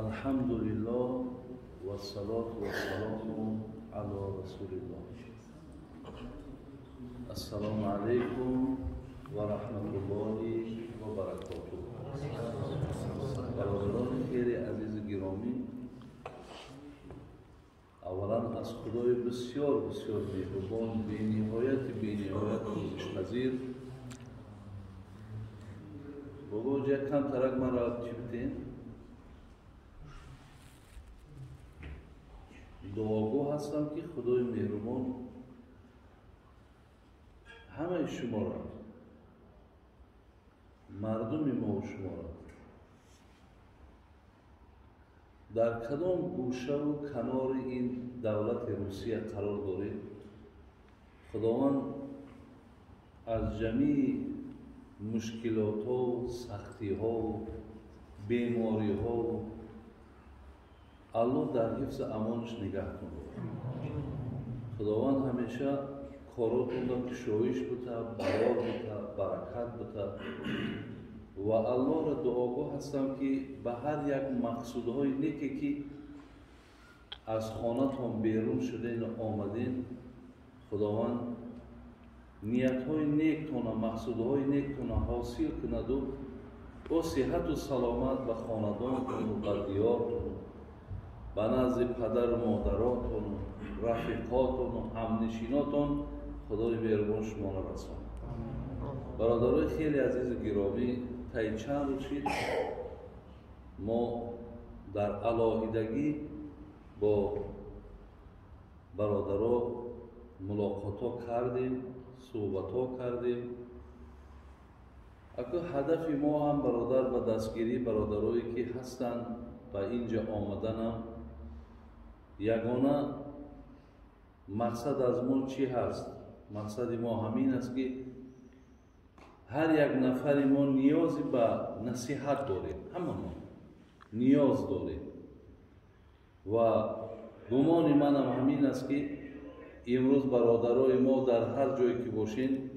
الحمد لله والصلاة والسلام على رسول الله. السلام عليكم ورحمة الله وبركاته. برادران خیلی عزیز گرامی، اولا از خدای بسیار بسیار مهربان، بی‌نهایت پوزش‌پذیر، بابا جا کم ترک من را چی بتین؟ دعاگو هستم که خدای مهربان همه شما را، مردم ما و شما را در کدام گوشه و کنار این دولت روسیه قرار دارید. خداوند از جمیع مشکلات ها، سختی ها، بیماری ها الله در حفظ امانش نگه کنه. خداوند همیشه کاراتون را کشایش بده، برار بده، برکت بده و الله را دعاگو هستم که به هر یک مقصودهای نیکی که از خانه‌تان بیرون شدین و آمدین، خداوند نیت‌های نیکتان و مقصودهای نیکتان حاصل کند و با صحت و سلامت به خاندانتان و به دیارتان، به نزد پدر و مادراتان، رفیقاتان و همنشیناتان خدای مهربان شما را رساند. برادرای خیلی عزیز گرامی، طی چند روز ما در علاهیدگی با برادرها ملاقات کردیم، صحبت کردیم. اگر هدف ما هم برادر به دستگیری برادرایی که هستند و اینجا آمدن، یگانه مقصد از ما چی هست؟ مقصد ما همین است که هر یک نفر ما نیازی به نصیحت داریم، همه ما نیاز داریم و گمان من هم همین است که امروز برادرای ما در هر جایی که باشین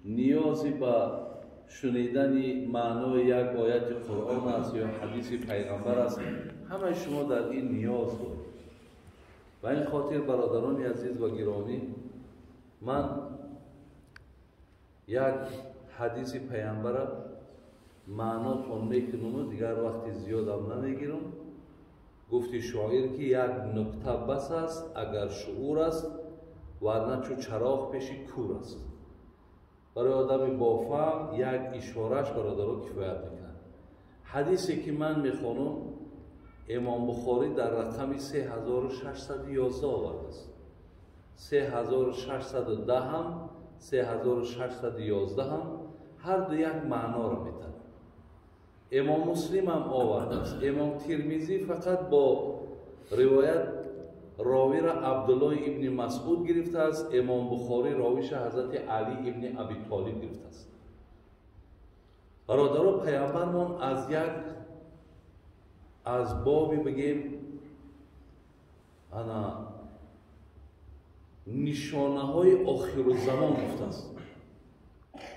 نیازی به شنیدن معنای یک آیت قرآن است یا حدیث پیغمبر است. همه شما در این نیاز دارید و این خاطر برادران عزیز و گرامی، من یک حدیث پیغمبر معنا تون میکنم و دیگر وقتی زیادم نمیگیرم. گفتی شاعر که یک نکته بس است اگر شعور است ورنه چو چراغ پیش کور است. برای آدم با فهم یک اشارهش برادرها کفایت میکنه. حدیثی که من میخوانم امام بخاری در رقم 3611 آورده است. 3610 هم 3611 هم هر دو یک معنا را میتن. امام مسلم هم آورده است. امام ترمذی فقط با روایت راوی را عبدالله ابن مسعود گرفته است. امام بخاری راویش حضرت علی ابن ابی طالب گرفته است. برادران پیامبرمان از بابی بگیم نشانه های آخر الزمان گفته است.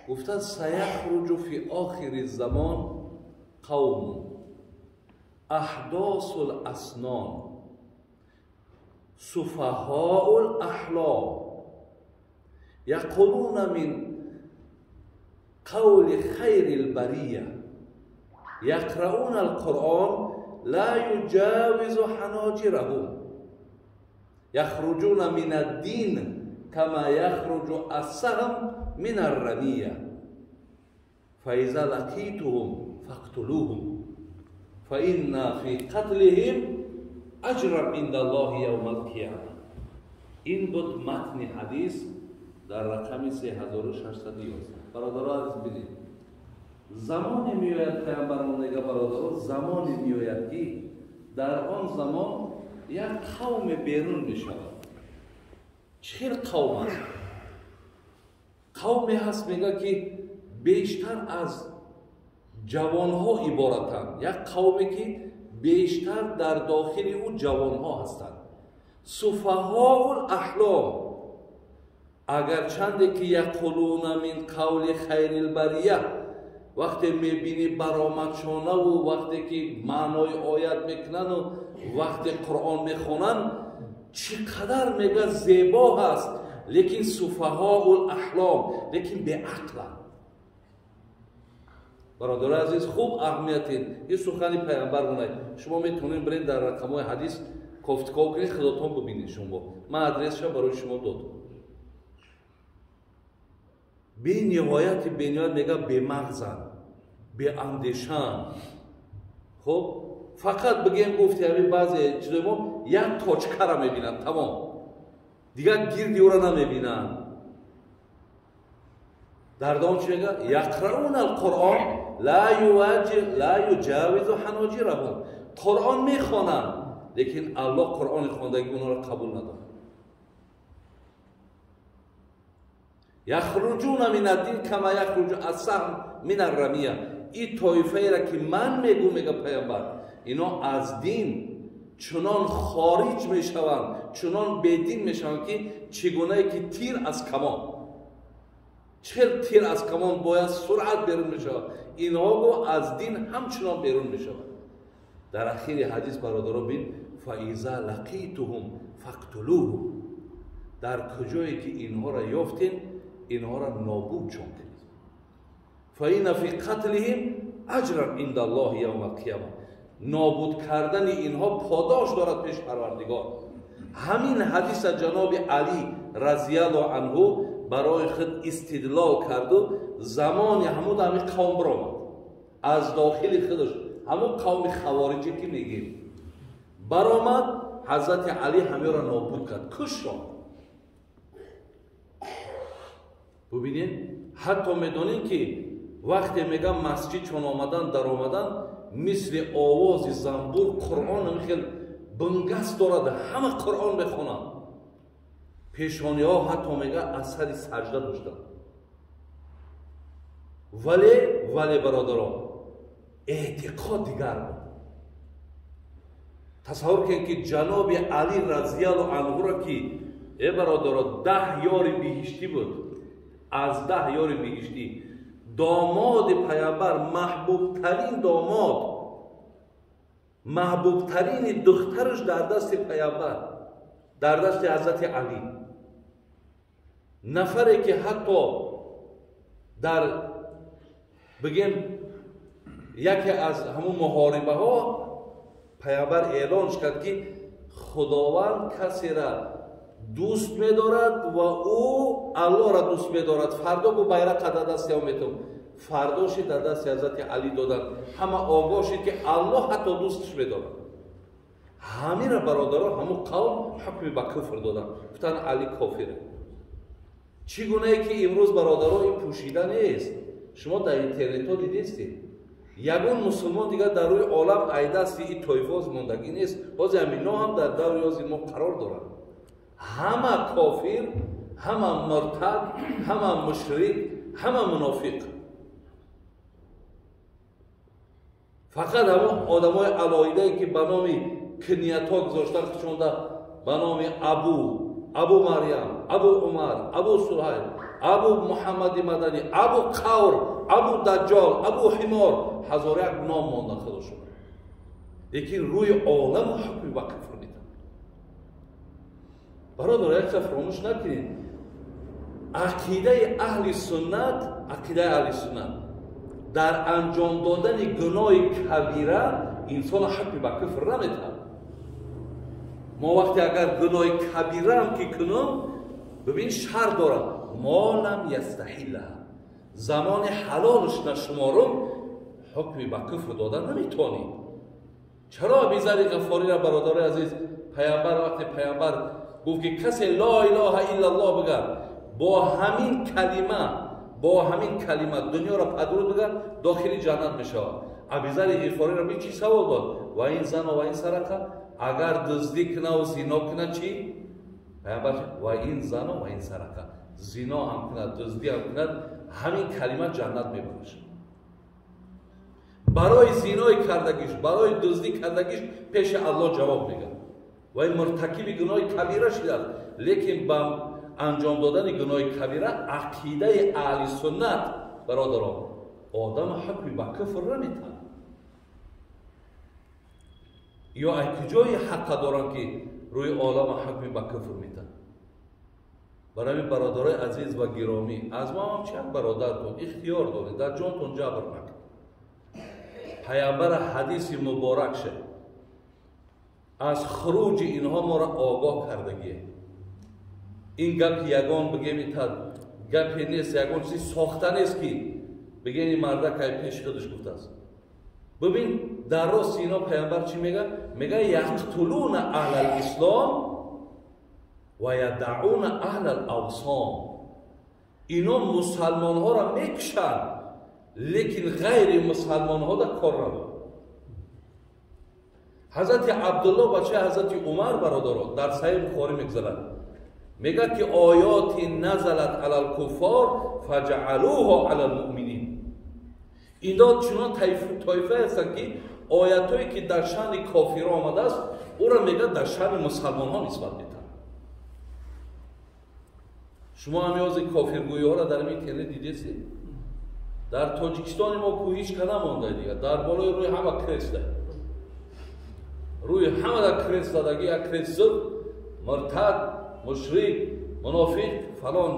گفته است سیخرج فی آخر الزمان قوم احداث الاسنان سفهاء الاحلام یقولون من قول خیر البریه یقرؤون القرآن لا یجاوز حناجرهم یخرجون من الدین کما یخرج السهم من الرمیه فاذا لقیتهم فاقتلوهم فإن فی قتلهم اجرا عند الله یوم القیامه. این بود متن حدیث در رقم 3611. برادران عزیز ببینید، زمانی میآید پیامبرمون میگه برادران، زمانی میآید که در آن زمان یک قوم بیرون میشود. چه قوم است؟ قومی هست میگه که بیشتر از جوانها عبارتند. یک قومی که بیشتر در داخل او جوانها هستند. سفهاء الاحلام، اگر چند که یقولون من قول خیر البریه وقتی میبینی برآمدشانه و وقتی که معنای آیت میکنن و وقتی قرآن میخونن چقدر میگه زیبا هست، لیکن سفهاء الاحلام، لیکن به عقل. برادر عزیز خوب اهمیت این سخن پیامبر گونه شما میتونید برید در رقم‌های حدیث گفتگو کنید خودتون ببینید. شما من آدرسش برای شما دادم. به نهایت میگه به مغزن، به اندیشن. خب فقط بگیم گفتی همین بعضی چیزا ما یک تاچکه را میبینن تمام، دیگر گیردی او را نمیبینن. در دام چی میگه؟ یقرؤون القرآن لا یجاوز حناجرهم. قرآن میخوانن لیکن الله قرآن خواندگی اونها را قبول نداره. یخرجون من الدین کما یخرج السهم من الرمیه. این طایفه را که من میگم میگه پیامبر، اینا از دین چنان خارج میشوند، چنان بدین میشوند که چگونه که تیر از کمان، چه تیر از کمان باید سرعت بیرون میشود، اینها گو از دین همچنان بیرون میشود. در اخیر حدیث برادران بین فاذا لقیتهم فاقتلوهم. در کجایی که اینها را یافتین اینها را نابود چون کنید. فإن فی قتلهم اجرا عند الله یوم القیامه. نابود کردن اینها پاداش دارد پیش پروردگار. همین حدیث جناب علی رضی الله عنه برای خود استدلال کرد و زمان همون همین قوم برآمد از داخل خودش، همون قوم خوارجی که میگیم برآمد، حضرت علی همه را نابود کرد، کشت. ببینید حتی میدونین که وقتی میگم مسجد چون آمدن در آمدن مثل آواز زنبور قرآن خیلی بنگست دارد، همه قرآن بخونن. پیشانی ها حتی میگه اثر سجده داشتن. ولی برادران اعتقاد دیگر بود. تصور کنید که جناب علی رضی الله عنه را که ای برادران 10 یار بهشتی بود، از 10 یار بهشتی داماد پیامبر، محبوب ترین داماد، محبوب ترین دخترش در دست پیامبر، در دست حضرت علی. نفری که حتی در بگیم یکی از همون محاربه ها پیامبر اعلان کرد که خداوند کسی را دوست می‌دارد و او الله را دوست می‌دارد. فردا با بیرق در دست او میتون، فرداش در دست حضرت علی دادن. همه آگاه شد که الله حتی دوستش می‌دارد. همین را برادران همون قوم حکم به کفر دادن، گفتن علی کافره. چگونه ای که امروز برادران این پوشیده نیست. شما در اینترنت ها دیدید یگان مسلمان دیگر در روی عالم ایدست این طایفه موندگی نیست. باز همینا هم در دور یازی ما قرار دارن. همه کافر، همه مرتد، همه مشرک، همه منافق. فقط همون آدمای علایده که به نام کنیت ها گذاشتن خشونده، به نام ابو مریم، ابو عمر، ابو سهیل، ابو محمد مدنی، ابو قور، ابو دجال، ابو حمار، هزار یک نام ماندن خودشون. لیکن روی عالم حکم به کفر میدن. برادر یک فراموش نکنید عقیده اهل سنت، عقیده اهل سنت در انجام دادن گناه کبیره انسان حکم به کفر نمیده. ما وقتی اگر گناه کبیره هم که کنم ببین شر دارم ما لم یستحیلها، زمان حلالش نشمارم حکم به کفر دادن نمیتونی. چرا ابی ذر غفاری را برادر عزیز پیامبر وقتی پیامبر گفت که کسی لا اله الا الله بگه با همین کلمه دنیا را پدرود بگه داخل جنت میشه. ابی ذر غفاری را به چی سوال داد؟ و این زن و این سرقه، اگر دزدی کنه و زنا کنه چی؟ پیامبر و این زن و این سرقه، زنا هم کنه دزدی هم کنه همین کلمه جنت میبرش. برای زنای کردگیش، برای دزدی کردگیش پیش الله جواب میگه و این مرتکب گناه کبیره شده. لیکن با انجام دادن گناه کبیره عقیده اهل سنت برادران آدم حکمی با کفر را میتن یا ای کجای حق دارن که روی عالم حکمی با کفر میتن. برای برادرای عزیز و گرامی، از ما هم چند برادرتون اختیار دارید در جانتون جبر نکنید. پیامبر حدیث مبارک شد از خروج اینها ما را آگاه کردگیه. این گپ یگان بگیم گپی نیست، یگان چیزی ساخته نیست که بگیم این مرده که پیش خودش گفته است. ببین در راست اینا پیامبر چی میگه؟ میگه یقتلون اهل الاسلام و یدعون اهل الاوثان. اینا مسلمان ها را میکشن لیکن غیر مسلمان ها را کار نمیکنن. حضرت عبدالله بچه حضرت عمر برادران در صحیح بخاری میگذرد، میگه که آیاتی نزلت علی الکفار فجعلوها علی المؤمنین. اینا چنان طایفه هستند که آیاتایی که در شأن کافر آمده است او را میگه در شأن مسلمان ها نسبت میدن. شما همیاز کافرگویی ها را در اینترنت دیدید؟ در تاجیکستان ما کوهیش که نمانده دیگه، در بالای روی همه کرسته، روی همه در کرست دادگی، یک کرست مرتد، مشرک، منافق فلان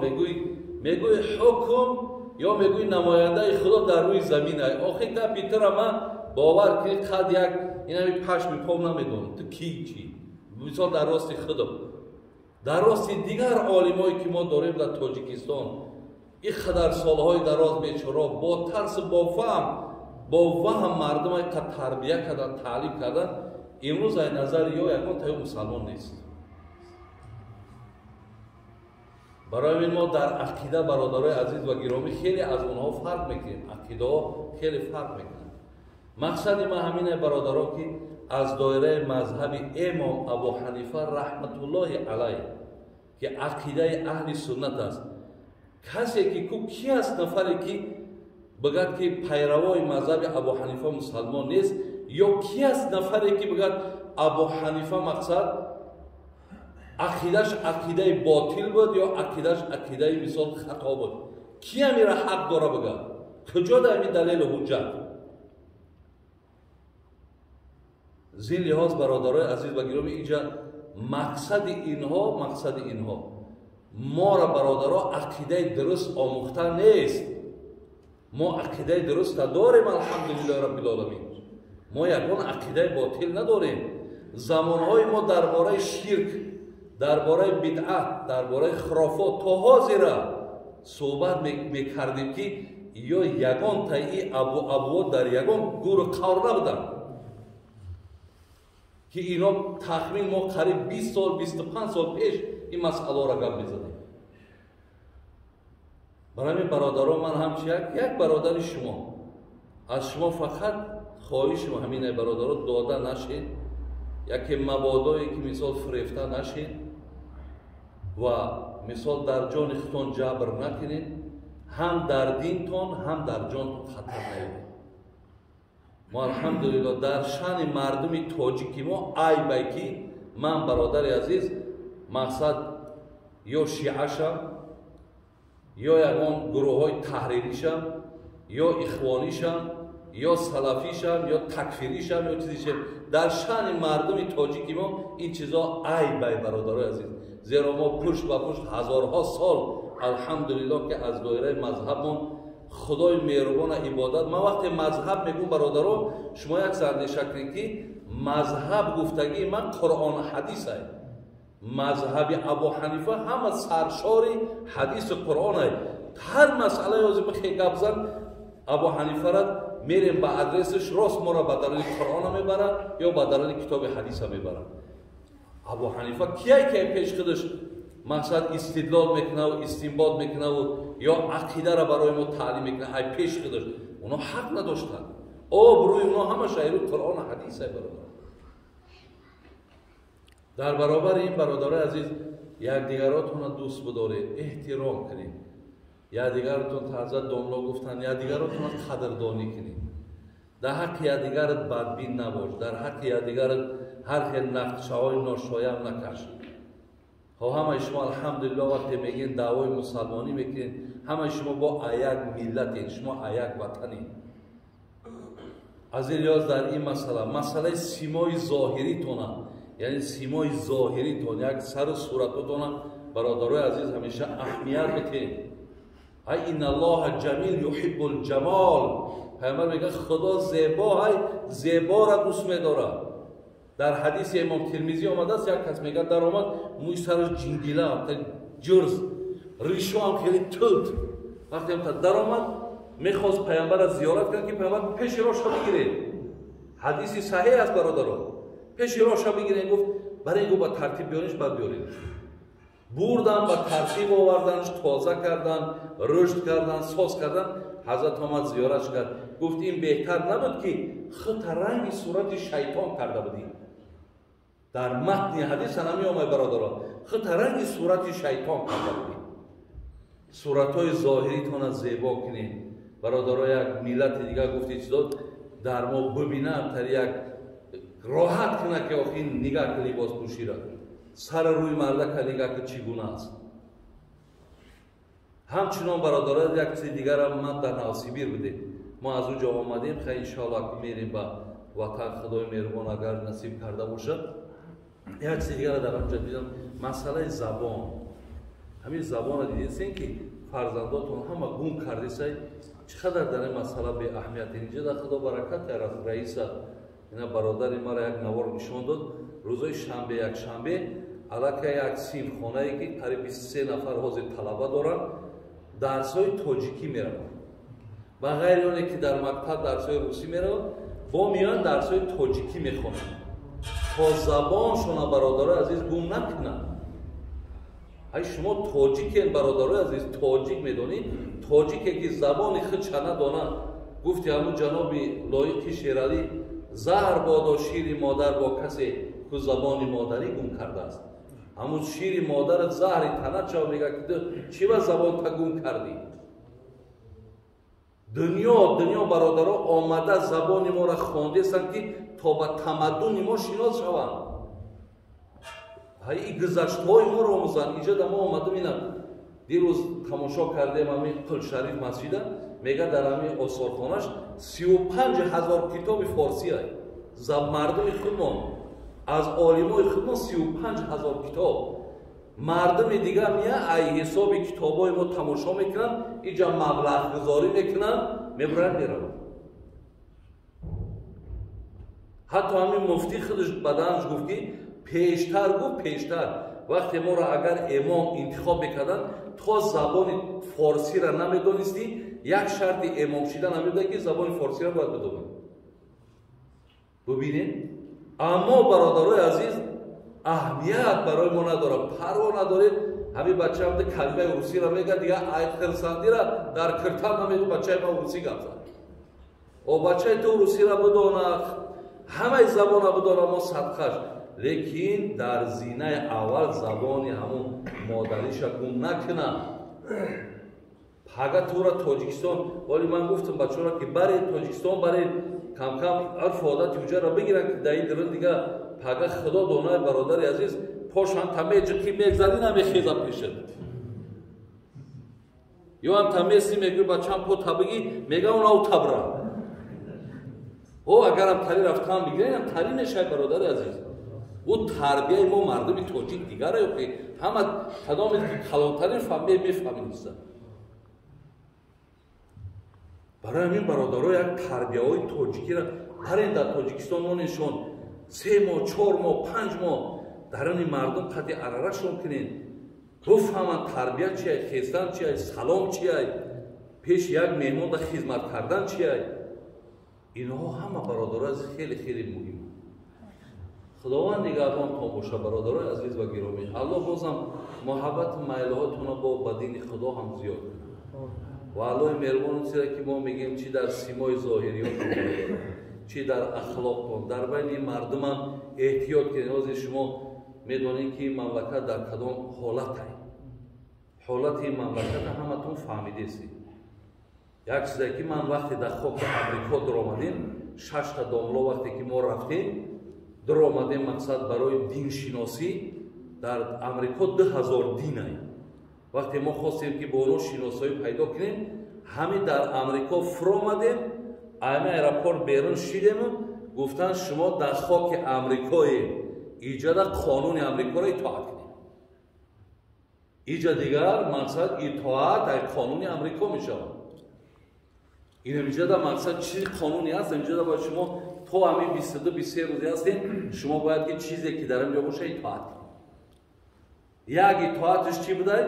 میگوی حکم یا میگوی نماینده خدا در روی زمین ای. آخه تا پیتر من باور کنید خد یک اینمی پشم پام نمیدونم تو کی چی مثال در راست خدا. در راست دیگر عالمایی که ما داریم در تاجیکستان این خدر سالهای دراز بیچارا با ترس با وهم مردم ای که تربیه کردن تعلیم کردن امروز از نظر یا یکان تا مسلمان نیست. برای ما در عقیده برادرای عزیز و گرامی خیلی از اونها فرق میکنیم. عقیده ها خیلی فرق میکنن. مقصد ما همینه برادران که از دایره مذهب امام ابو حنیفه رحمت الله علیه که عقیده اهل سنت است، کسی که کی است نفری که بگد که پیروای مذهب ابو حنیفه مسلمان نیست، یا کی است نفری که بگد ابو حنیفه مقصد عقیدش عقیده باطل بود یا عقیدش عقیده مثال خطا بود؟ کی امیره حق داره بگه؟ کجا در این دلیل و حجت؟ زین لحاظ برادرای عزیز و گرامی اینجا مقصد اینها ما را برادرها عقیده درست آموخته نیست. ما عقیده درست نداریم الحمدلله رب العالمین. ما یکان عقیده باطل نداریم. زمانهای ما درباره شرک، درباره بدعت، درباره خرافات تا حاضر صحبت میکردیم که یا یگان تایی ابو در یگان گور قور نبودن که اینا تخمین ما قریب 20 سال 25 سال پیش این مسئله را گپ میزدیم. برای برادران من همچی یک برادر شما از شما فقط خواهش ما همینه برادران داده نشین، یکی مبادایی که مثال فریفته نشین و مثال در جان خودتان جبر نکنید، هم در دینتان هم در جانتان خطر نیاورید. ما الحمدلله در شان مردم تاجیکی ما ای بیکی من برادر عزیز مقصد یا شیعه شم یا یکان گروه های تحریری شم یا اخوانی شم یا سلفی شم یا تکفیری شم یا چیزی شم، در شان مردم تاجیکی ما این چیزا ای بی برادر عزیز، زیرا ما پشت به پشت هزارها سال الحمدلله که از دایره مذهبمون خدای مهربان عبادت. ما وقتی مذهب میگم برادران شما یک ذره شکلی که مذهب گفتگی من قرآن حدیث است. مذهب ابو حنیفه همه سرشار حدیث قرآن است. هر مسئله از بخی گپ زن ابو حنیفه را میریم به ادرسش، راست ما را به دلیل قرآن میبره یا به دلیل کتاب حدیث میبره. ابو حنیفه کیه که پیش خودش مقصد استدلال میکنه و استنباط میکنه و یا عقیده را برای ما تعلیم میکنه؟ ای پیش خودش اونا حق نداشتن. روی اونا همه شایرو قرآن حدیث است. در برابر این برادر عزیز یکدیگراتون دوست بدارید، احترام کنید، یکدیگراتون تعزیت داملا گفتن، یکدیگراتون قدردانی کنید، در حق یکدیگر بدبین نباش، در حق یکدیگر هر خیلی نقشه‌های ناشایست نکشید. همه شما الحمدلله وقتی میگین دعوای مسلمانی میکنین، همه شما با یک ملتین، شما یک وطنین. از این لحاظ در این مسئله سیمای ظاهری تونه، یعنی سیمای ظاهری تون، یک سر و صورتتون برادرای عزیز همیشه اهمیت بدین. این الله جمیل یحب الجمال. پیامبر میگه خدا زیبا را دوست می‌داره. در حدیث امام ترمذی آمده است، یک کس میگه در آمد موی سرش جنگیله، جرز، ریشو هم خیلی تلت. وقتی هم در آمد میخواست پیامبر را زیارت کنه که پیامبر پیش راش بگیره. حدیثی صحیح است برادران. پیش راش بگیره، گفت برای اینو با ترتیب بیارینش بعد بیارید. بردن با ترتیب آوردنش، تازه کردن، رشد کردن، ساز کردن. حضرت آمد زیارتش کرد، گفت این بهتر نبود که خط رنگ صورت شیطان کرده بودی. در متن حدیث نمی آمد برادران، خط رنگ صورت شیطان کرده بودی. صورت‌های ظاهری تون زیبا کنین. برادرای یک ملت دیگه گفتی چیزا در ما ببینم تر یک راحت کنه که آخه نگاه که لباس پوشیده، سر روی مرده که نگاه که چگونه است. همچنان برادرای یک چیز دیگر هم من در نوسیبیر بوده، ما از اونجا آمدیم، خیلی انشاءالله که میریم به وطن خدای مهربان اگر نصیب کرده باشد. یک چیز دیگر در اونجا دیدم، مسئله زبان. همین زبان رو دیدین که فرزنداتون همه گم کرده سای چقدر در این مسئله به اهمیت. اینجا در خدا برکت از رئیس اینا برادر ما را یک نوار نشون داد. روزای شنبه یک شنبه علاقه یک سیم خانه‌ای که قریب 23 نفر حاضر طلبه دارن، درس‌های تاجیکی میرن. و غیر اونه که در مکتب درس‌های روسی میرن، با میان درس‌های تاجیکی میخونن. تا زبانشون برادرای عزیز گم نکنن. ای شما تاجیکین برادرای عزیز، تاجیک میدونید؟ تاجیک که زبان خود چنه دانه. گفتی همون جناب لایق شیرالی زهر بادا شیر مادر با کسی که زبان مادری گم کرده است. همون شیر مادر زهری تنه چا میگه که چی با زبان تا گم کردی؟ دنیا برادرها آمده زبان ما را خوانده سن که تا به تمدن ما شناس شوند. این گذشته‌های ما رو آموزن. اینجا در ما آمدم اینم دیروز تماشا کردیم همین قل شریف مسجد، میگه در همین آثارخانه‌اش 35,000 کتاب فارسی هست. مردم خودمان از عالمای خودمان 35,000 کتاب. مردم دیگه میه ای حساب کتابای ما تماشا میکنن، اینجا مبلغ گذاری میکنن، میبرن میرن. حتی همین مفتی خودش بدنش گفت که پیشتر وقتی ما را اگر امام انتخاب بکردن تا زبان فارسی را نمیدونستی، یک شرط امام شدن نمیده که زبان فارسی را باید بدونی. ببینید، اما برادرای عزیز اهمیت برای ما نداره، پروا نداره. همین بچه هم کلمه روسی را میگه دیگه آیت خرسندی را در کرتب نمیدون، بچه ما روسی گفت و بچه تو روسی را بدونه، همه زبان را بدونه، ما صدقش. لیکن در زینه اول زبانی همون مادریش گم نکنه. پاگه تو را تاجیکستان، ولی من گفتم بچه را که برای تاجیکستان برای کم عرف عادت اونجا را بگیرن که در این درن دیگه پاگه خدا دانه برادر عزیز پاش هم تمه جکی میگذاری نمیخیزه پیشت. یا هم تمه سی میگوی بچه هم پا تبگی میگه اونا او تبره. او اگر هم تری رفتن بگیرین هم تری نشه برادر عزیز. او تربیه ما مردم تاجیک دیگر رو که همه کدام کلانترین فهمیه میفهمین نیستن. برای همین برادرها یک تربیه های تاجیکی را برای در تاجیکستان ما نشون 3 ماه 4 ماه 5 ماه در این مردم قطع عرارشون کنین، بفهمن تربیت چیه، خیستن چیه، سلام چیه، پیش یک مهمان در خدمت کردن چیه. اینها همه برادرها خیلی خیلی مهم. خداوند نگهبان تا باشه برادرای عزیز و گرامی. الله بازم محبت میلهاتون را با دین خدا هم زیاد کنه. و الله مهربان سیره که ما میگیم چی در سیمای ظاهریاتون چی در اخلاقتون، در بین مردم هم احتیاط کنید. از شما میدونید که مملکت در کدام حالت است. حالت این مملکت همتون فهمیده است. یک چیزی که من وقتی در خاک امریکا در آمدیم 6 تا داملا وقتی که ما رفتیم در آمدیم مقصد برای دین شناسی дар Амрико 2000 дин аст. вақте мо хостем ки бо оно шиносоӣ пайдо кунем, ҳамин дар Амрико фуромадем, ами аэропорт берун шидем, гуфтанд шумо дар хоки Амрикоем, иҷода қонуни Амрикоро итоат кунем. иҷа дигар мақсад итоат дар қонуни Амрико мешавад. ин иҷода мақсад чӣ қонуни аст, иҷода бояд шумо то ҳамин 22-23 рӯзе ҳастем, шумо бояд ки чизе ки дар инҷо боша итоат кунем. як итоатш чӣ будай?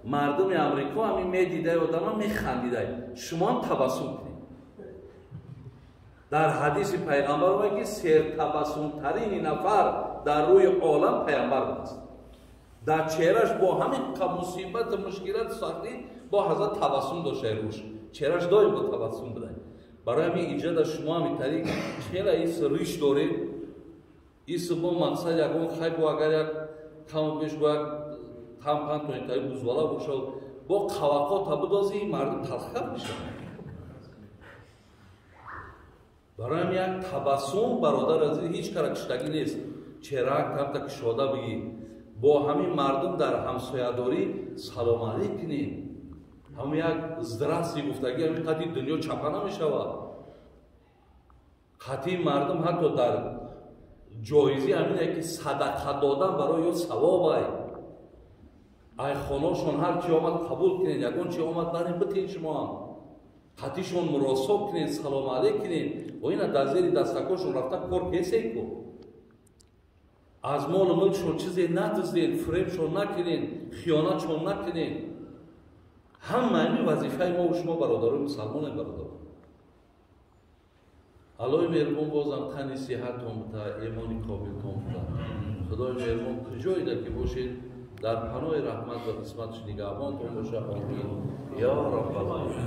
мардуми Амрико ҳамин медидай, одама механдидай, шумо ҳам табассум кунед. дар ҳадиси пайғамбар омад ки сертабассумтарини нафар дар рӯи олам пайғамбар будаст. дар чеҳраш бо ҳамин мусибату мушкилат сахтӣ бо ҳазрат табассум доштай рӯш, чеҳраш доим бо табассум будай. барои ҳамин иҷода шумо ҳамин тариқ хела ис риш доред, ис бо мақсад ягон хай бо агар як камбеш бо як тампан то ин тариқ бузвала бошад, бо қавақота будози мардум талхат мешавад. барои ҳамин як табассум бародар азиз ҳеҷ кара киштагӣ нест. чеҳраак тамта кушода бигӣ, бо ҳамин мардум дар ҳамсоядорӣ салом алейк кунед. ҳамин як здравствуй гуфтагӣ ҳамин қадри дунё чапа намешавад. қатъи мардум ҳатто дар ҷоизӣ ҳамине ки садақа додан барои ё савобай. ай хоношон ҳар чӣ омад қабул кунед, ягон чӣ омад барем битен шумо ҳам. қатъишон мурособ кунед, салом алейк кунед. оина дар зери дастакошон рафта кор кесед ку. аз молу мулкшон чизе надуздед, фуребшон накунед, хиёнатшон накунед. ҳама ҳамин вазифаи мо шумо бародарои мусалмонем бародарон. аллои меҳрубон бозам тани сиҳатон буда, имони комилтон буда. худои меҳрубон куҷоида ки бошед дар паноҳи раҳмат ва қисматш нигаҳбонтон боша. Амин. Я раббал аламин.